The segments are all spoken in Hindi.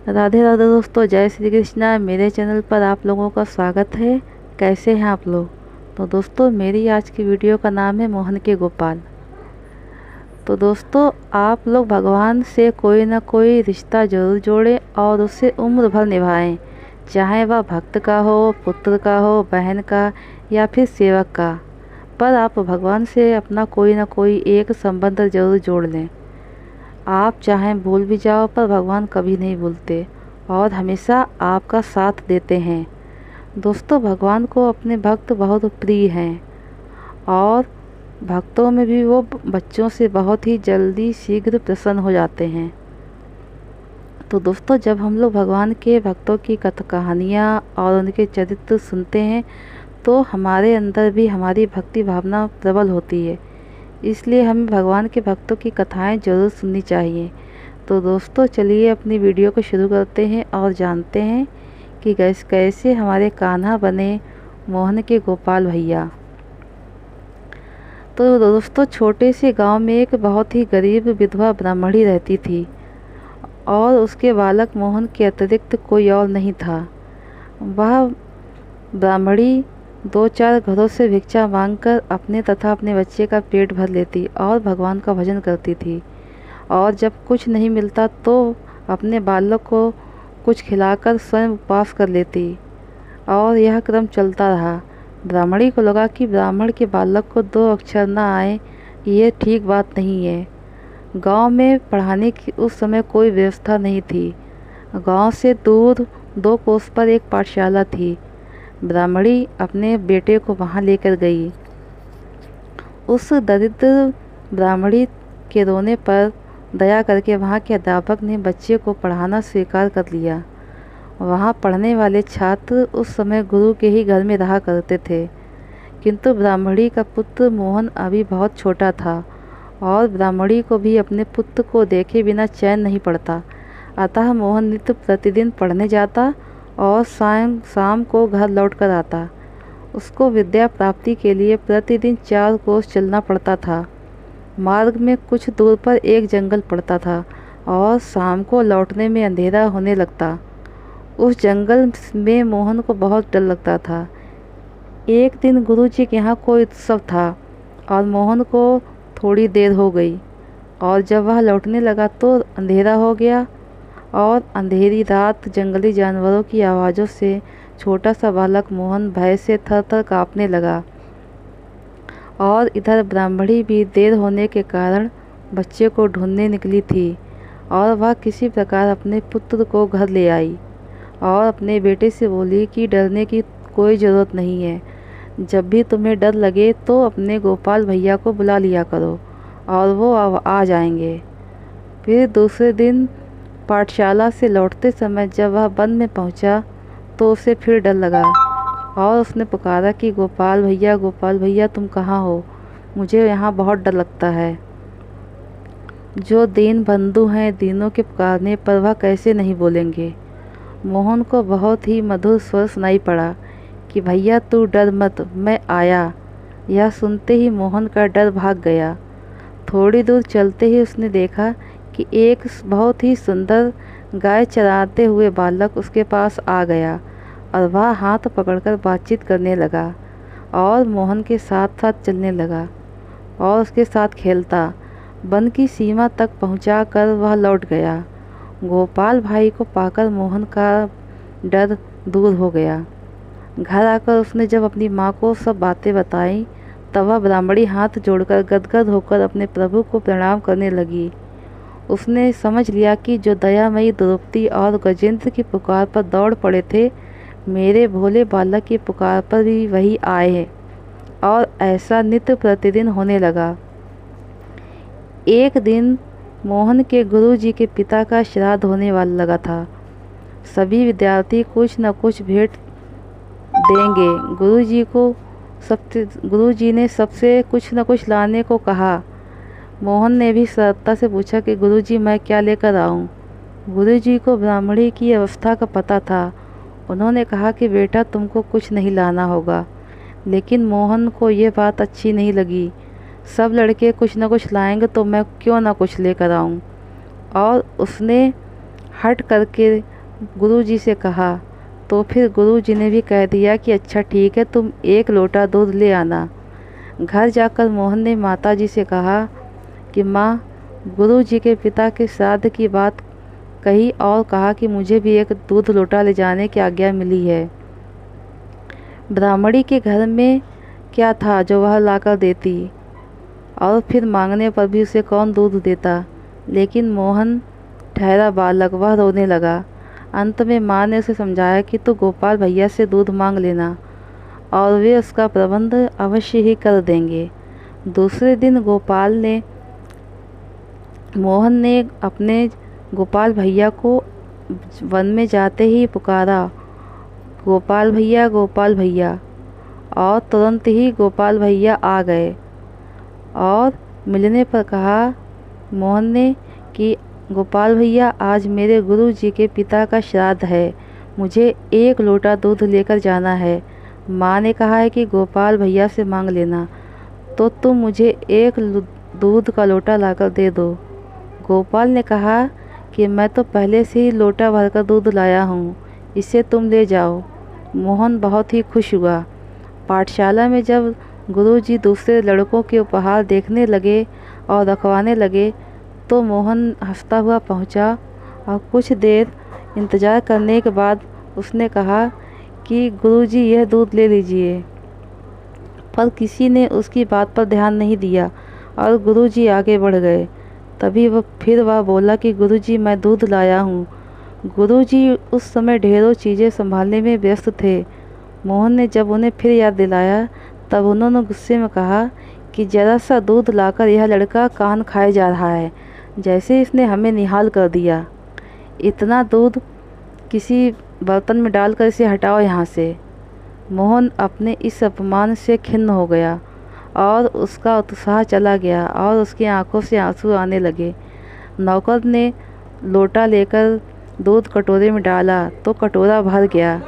राधे राधे दोस्तों, जय श्री कृष्णा। मेरे चैनल पर आप लोगों का स्वागत है। कैसे हैं आप लोग? तो दोस्तों, मेरी आज की वीडियो का नाम है मोहन के गोपाल। तो दोस्तों, आप लोग भगवान से कोई ना कोई रिश्ता जरूर जोड़ें और उसे उम्र भर निभाएं, चाहे वह भक्त का हो, पुत्र का हो, बहन का या फिर सेवक का। पर आप भगवान से अपना कोई ना कोई एक संबंध जरूर जोड़ लें। आप चाहें भूल भी जाओ, पर भगवान कभी नहीं भूलते और हमेशा आपका साथ देते हैं। दोस्तों, भगवान को अपने भक्त बहुत प्रिय हैं और भक्तों में भी वो बच्चों से बहुत ही जल्दी शीघ्र प्रसन्न हो जाते हैं। तो दोस्तों, जब हम लोग भगवान के भक्तों की कहानियाँ और उनके चरित्र सुनते हैं तो हमारे अंदर भी हमारी भक्ति भावना प्रबल होती है। इसलिए हमें भगवान के भक्तों की कथाएं जरूर सुननी चाहिए। तो दोस्तों, चलिए अपनी वीडियो को शुरू करते हैं और जानते हैं कि कैसे हमारे कान्हा बने मोहन के गोपाल भैया। तो दोस्तों, छोटे से गांव में एक बहुत ही गरीब विधवा ब्राह्मणी रहती थी और उसके बालक मोहन के अतिरिक्त कोई और नहीं था। वह ब्राह्मणी 2-4 घरों से भिक्षा मांगकर अपने तथा अपने बच्चे का पेट भर लेती और भगवान का भजन करती थी। और जब कुछ नहीं मिलता तो अपने बालक को कुछ खिलाकर स्वयं उपवास कर लेती और यह क्रम चलता रहा। ब्राह्मणी को लगा कि ब्राह्मण के बालक को 2 अक्षर न आए, ये ठीक बात नहीं है। गांव में पढ़ाने की उस समय कोई व्यवस्था नहीं थी। गांव से दूर 2 कोस पर एक पाठशाला थी। ब्राह्मणी अपने बेटे को वहां लेकर गई। उस दरिद्र ब्राह्मणी के रोने पर दया करके वहां के अध्यापक ने बच्चे को पढ़ाना स्वीकार कर लिया। वहां पढ़ने वाले छात्र उस समय गुरु के ही घर में रहा करते थे, किंतु ब्राह्मणी का पुत्र मोहन अभी बहुत छोटा था और ब्राह्मणी को भी अपने पुत्र को देखे बिना चैन नहीं पड़ता। अतः मोहन नित्य प्रतिदिन पढ़ने जाता और शाम को घर लौट कर आता। उसको विद्या प्राप्ति के लिए प्रतिदिन 4 कोस चलना पड़ता था। मार्ग में कुछ दूर पर एक जंगल पड़ता था और शाम को लौटने में अंधेरा होने लगता। उस जंगल में मोहन को बहुत डर लगता था। एक दिन गुरुजी के यहाँ कोई उत्सव था और मोहन को थोड़ी देर हो गई और जब वह लौटने लगा तो अंधेरा हो गया और अंधेरी रात जंगली जानवरों की आवाज़ों से छोटा सा बालक मोहन भय से थर-थर काँपने लगा। और इधर ब्राह्मणी भी देर होने के कारण बच्चे को ढूंढने निकली थी और वह किसी प्रकार अपने पुत्र को घर ले आई और अपने बेटे से बोली कि डरने की कोई ज़रूरत नहीं है। जब भी तुम्हें डर लगे तो अपने गोपाल भैया को बुला लिया करो और वो आ जाएंगे। फिर दूसरे दिन पाठशाला से लौटते समय जब वह वन में पहुंचा तो उसे फिर डर लगा और उसने पुकारा कि गोपाल भैया तुम कहाँ हो? मुझे यहाँ बहुत डर लगता है। जो दीन बंधु हैं, दीनों के पुकारने पर वह कैसे नहीं बोलेंगे। मोहन को बहुत ही मधुर स्वर सुनाई पड़ा कि भैया तू डर मत, मैं आया। यह सुनते ही मोहन का डर भाग गया। थोड़ी दूर चलते ही उसने देखा कि एक बहुत ही सुंदर गाय चराते हुए बालक उसके पास आ गया और वह हाथ पकड़कर बातचीत करने लगा और मोहन के साथ साथ चलने लगा और उसके साथ खेलता। वन की सीमा तक पहुंचाकर वह लौट गया। गोपाल भाई को पाकर मोहन का डर दूर हो गया। घर आकर उसने जब अपनी माँ को सब बातें बताई तब वह ब्राह्मणी हाथ जोड़कर गदगद होकर अपने प्रभु को प्रणाम करने लगी। उसने समझ लिया कि जो दयामयी द्रौपदी और गजेंद्र की पुकार पर दौड़ पड़े थे, मेरे भोले बालक की पुकार पर भी वही आए हैं और ऐसा नित्य प्रतिदिन होने लगा। एक दिन मोहन के गुरुजी के पिता का श्राद्ध होने वाला लगा था। सभी विद्यार्थी कुछ न कुछ भेंट देंगे। गुरुजी ने सबसे कुछ न कुछ लाने को कहा। मोहन ने भी सरलता से पूछा कि गुरुजी मैं क्या लेकर आऊं? गुरुजी को ब्राह्मणी की अवस्था का पता था। उन्होंने कहा कि बेटा तुमको कुछ नहीं लाना होगा। लेकिन मोहन को ये बात अच्छी नहीं लगी। सब लड़के कुछ न कुछ लाएंगे तो मैं क्यों ना कुछ लेकर आऊं? और उसने हट करके गुरुजी से कहा। तो फिर गुरुजी ने भी कह दिया कि अच्छा ठीक है, तुम 1 लोटा दूध ले आना। घर जाकर मोहन ने माताजी से कहा कि माँ, गुरुजी के पिता के श्राद्ध की बात कही और कहा कि मुझे भी 1 दूध लोटा ले जाने की आज्ञा मिली है। ब्राह्मणी के घर में क्या था जो वह लाकर देती, और फिर मांगने पर भी उसे कौन दूध देता। लेकिन मोहन ठहरा बालक, वह रोने लगा। अंत में माँ ने उसे समझाया कि तू गोपाल भैया से दूध मांग लेना और वे उसका प्रबंध अवश्य ही कर देंगे। दूसरे दिन मोहन ने अपने गोपाल भैया को वन में जाते ही पुकारा, गोपाल भैया, गोपाल भैया। और तुरंत ही गोपाल भैया आ गए और मिलने पर कहा मोहन ने कि गोपाल भैया, आज मेरे गुरुजी के पिता का श्राद्ध है, मुझे 1 लोटा दूध लेकर जाना है। माँ ने कहा है कि गोपाल भैया से मांग लेना, तो तुम मुझे 1 दूध का लोटा लाकर दे दो। गोपाल ने कहा कि मैं तो पहले से ही लोटा भरकर दूध लाया हूँ, इसे तुम ले जाओ। मोहन बहुत ही खुश हुआ। पाठशाला में जब गुरुजी दूसरे लड़कों के उपहार देखने लगे और रखवाने लगे, तो मोहन हंसता हुआ पहुंचा और कुछ देर इंतज़ार करने के बाद उसने कहा कि गुरुजी, यह दूध ले लीजिए। पर किसी ने उसकी बात पर ध्यान नहीं दिया और गुरुजी आगे बढ़ गए। तभी वह बोला कि गुरुजी, मैं दूध लाया हूँ। गुरुजी उस समय ढेरों चीज़ें संभालने में व्यस्त थे। मोहन ने जब उन्हें फिर याद दिलाया, तब उन्होंने गुस्से में कहा कि ज़रा सा दूध लाकर यह लड़का कान खाए जा रहा है, जैसे इसने हमें निहाल कर दिया। इतना दूध किसी बर्तन में डालकर इसे हटाओ यहाँ से। मोहन अपने इस अपमान से खिन्न हो गया और उसका उत्साह चला गया और उसकी आंखों से आंसू आने लगे। नौकर ने लोटा लेकर दूध कटोरे में डाला तो कटोरा भर गया,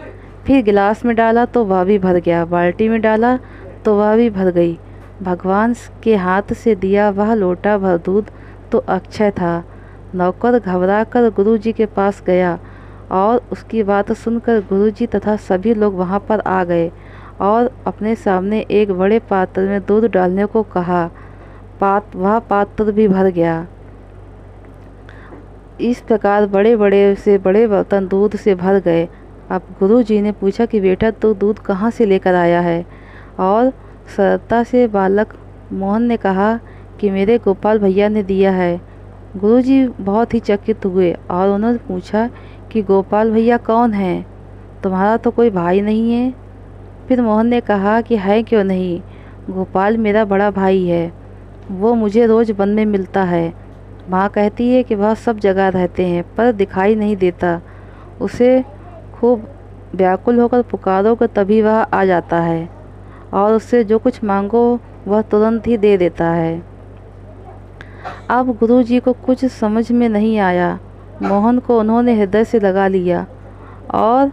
फिर गिलास में डाला तो वह भी भर गया, बाल्टी में डाला तो वह भी भर गई। भगवान के हाथ से दिया वह लोटा भर दूध तो अक्षय था। नौकर घबराकर गुरुजी के पास गया और उसकी बात सुनकर गुरुजी तथा सभी लोग वहाँ पर आ गए और अपने सामने एक बड़े पात्र में दूध डालने को कहा। वह पात्र भी भर गया। इस प्रकार बड़े बड़े बर्तन दूध से भर गए। अब गुरुजी ने पूछा कि बेटा, तू दूध कहाँ से लेकर आया है? और सरलता से बालक मोहन ने कहा कि मेरे गोपाल भैया ने दिया है। गुरुजी बहुत ही चकित हुए और उन्होंने पूछा कि गोपाल भैया कौन है? तुम्हारा तो कोई भाई नहीं है। फिर मोहन ने कहा कि है क्यों नहीं, गोपाल मेरा बड़ा भाई है, वो मुझे रोज़ वन में मिलता है। माँ कहती है कि वह सब जगह रहते हैं पर दिखाई नहीं देता। उसे खूब व्याकुल होकर पुकारोगे तभी वह आ जाता है और उससे जो कुछ मांगो वह तुरंत ही दे देता है। अब गुरुजी को कुछ समझ में नहीं आया। मोहन को उन्होंने हृदय से लगा लिया और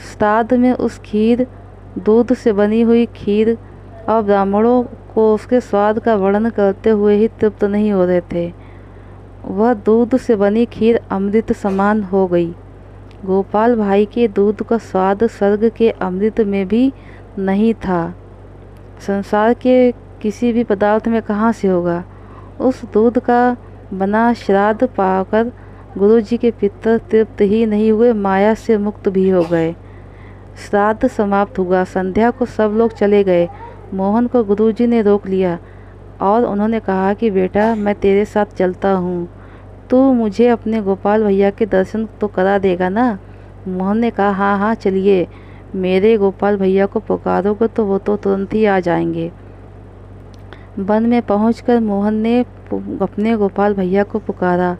श्राद्ध में उस दूध से बनी हुई खीर और ब्राह्मणों को उसके स्वाद का वर्णन करते हुए ही तृप्त नहीं हो रहे थे। वह दूध से बनी खीर अमृत समान हो गई। गोपाल भाई के दूध का स्वाद स्वर्ग के अमृत में भी नहीं था, संसार के किसी भी पदार्थ में कहाँ से होगा। उस दूध का बना श्राद्ध पाकर गुरुजी के पितर तृप्त ही नहीं हुए, माया से मुक्त भी हो गए। श्राद्ध समाप्त हुआ। संध्या को सब लोग चले गए। मोहन को गुरुजी ने रोक लिया और उन्होंने कहा कि बेटा, मैं तेरे साथ चलता हूँ, तू मुझे अपने गोपाल भैया के दर्शन तो करा देगा ना? मोहन ने कहा हाँ हाँ चलिए, मेरे गोपाल भैया को पुकारोगे तो वो तो तुरंत ही आ जाएंगे। वन में पहुंचकर मोहन ने अपने गोपाल भैया को पुकारा।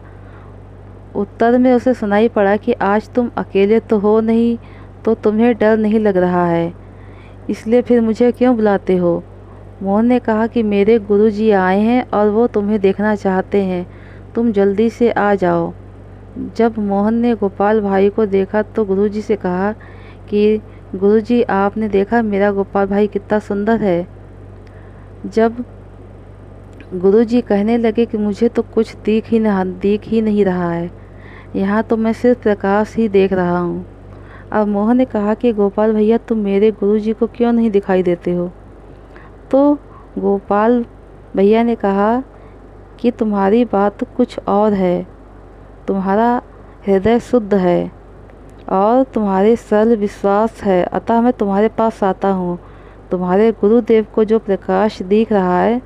उत्तर में उसे सुनाई पड़ा कि आज तुम अकेले तो हो नहीं, तो तुम्हें डर नहीं लग रहा है, इसलिए फिर मुझे क्यों बुलाते हो? मोहन ने कहा कि मेरे गुरुजी आए हैं और वो तुम्हें देखना चाहते हैं, तुम जल्दी से आ जाओ। जब मोहन ने गोपाल भाई को देखा तो गुरुजी से कहा कि गुरुजी, आपने देखा मेरा गोपाल भाई कितना सुंदर है। जब गुरुजी कहने लगे कि मुझे तो कुछ दिख ही नहीं रहा है, यहाँ तो मैं सिर्फ प्रकाश ही देख रहा हूँ। अब मोहन ने कहा कि गोपाल भैया, तुम मेरे गुरुजी को क्यों नहीं दिखाई देते हो? तो गोपाल भैया ने कहा कि तुम्हारी बात कुछ और है, तुम्हारा हृदय शुद्ध है और तुम्हारे सरल विश्वास है, अतः मैं तुम्हारे पास आता हूँ। तुम्हारे गुरुदेव को जो प्रकाश दिख रहा है,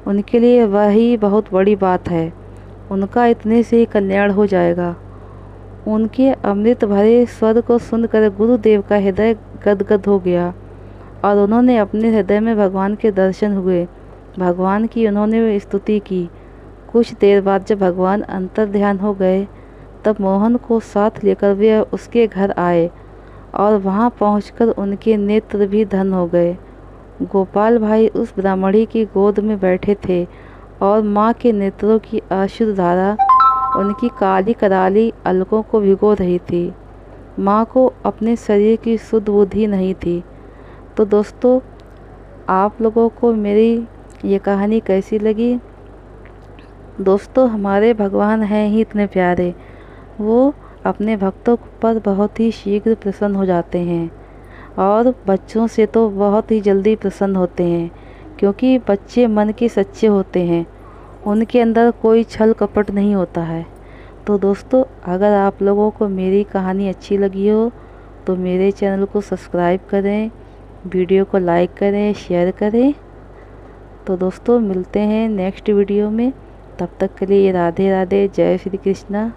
उनके लिए वही बहुत बड़ी बात है। उनका इतने से ही कल्याण हो जाएगा। उनके अमृत भरे स्वर को सुनकर गुरुदेव का हृदय गदगद हो गया और उन्होंने अपने हृदय में भगवान के दर्शन हुए। भगवान की उन्होंने स्तुति की। कुछ देर बाद जब भगवान अंतर ध्यान हो गए, तब मोहन को साथ लेकर वे उसके घर आए और वहां पहुंचकर उनके नेत्र भी धन्य हो गए। गोपाल भाई उस ब्राह्मणी की गोद में बैठे थे और माँ के नेत्रों की अश्रु धारा उनकी काली कराली अलकों को भिगो रही थी। माँ को अपने शरीर की शुद्ध बुद्धि नहीं थी। तो दोस्तों, आप लोगों को मेरी ये कहानी कैसी लगी? दोस्तों, हमारे भगवान हैं ही इतने प्यारे। वो अपने भक्तों पर बहुत ही शीघ्र प्रसन्न हो जाते हैं और बच्चों से तो बहुत ही जल्दी प्रसन्न होते हैं, क्योंकि बच्चे मन के सच्चे होते हैं। उनके अंदर कोई छल कपट नहीं होता है। तो दोस्तों, अगर आप लोगों को मेरी कहानी अच्छी लगी हो तो मेरे चैनल को सब्सक्राइब करें, वीडियो को लाइक करें, शेयर करें। तो दोस्तों, मिलते हैं नेक्स्ट वीडियो में। तब तक के लिए राधे राधे, जय श्री कृष्णा।